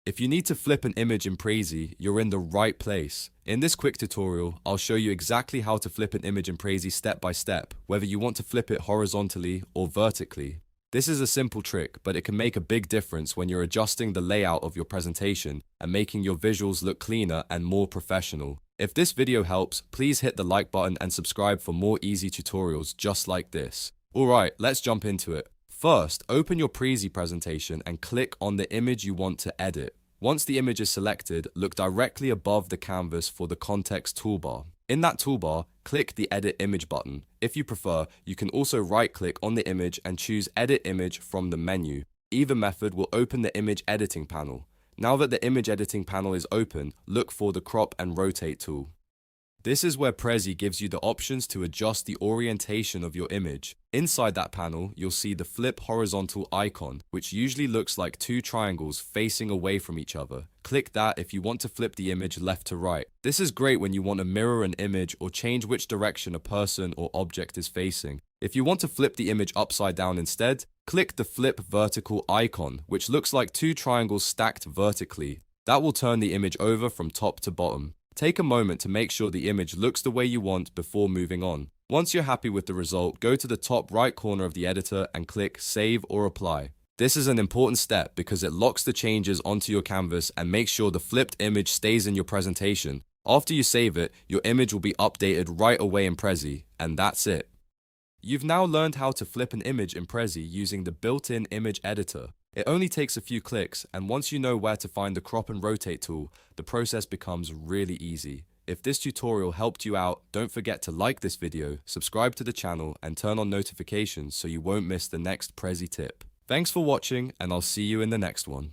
If you need to flip an image in Prezi, you're in the right place. In this quick tutorial, I'll show you exactly how to flip an image in Prezi step by step, whether you want to flip it horizontally or vertically. This is a simple trick, but it can make a big difference when you're adjusting the layout of your presentation and making your visuals look cleaner and more professional. If this video helps, please hit the like button and subscribe for more easy tutorials just like this. Alright, let's jump into it. First, open your Prezi presentation and click on the image you want to edit. Once the image is selected, look directly above the canvas for the context toolbar. In that toolbar, click the Edit Image button. If you prefer, you can also right-click on the image and choose Edit Image from the menu. Either method will open the image editing panel. Now that the image editing panel is open, look for the Crop and Rotate tool. This is where Prezi gives you the options to adjust the orientation of your image. Inside that panel, you'll see the flip horizontal icon, which usually looks like two triangles facing away from each other. Click that if you want to flip the image left to right. This is great when you want to mirror an image or change which direction a person or object is facing. If you want to flip the image upside down instead, click the flip vertical icon, which looks like two triangles stacked vertically. That will turn the image over from top to bottom. Take a moment to make sure the image looks the way you want before moving on. Once you're happy with the result, go to the top right corner of the editor and click Save or Apply. This is an important step because it locks the changes onto your canvas and makes sure the flipped image stays in your presentation. After you save it, your image will be updated right away in Prezi, and that's it. You've now learned how to flip an image in Prezi using the built-in image editor. It only takes a few clicks, and once you know where to find the Crop and Rotate tool, the process becomes really easy. If this tutorial helped you out, don't forget to like this video, subscribe to the channel, and turn on notifications so you won't miss the next Prezi tip. Thanks for watching, and I'll see you in the next one.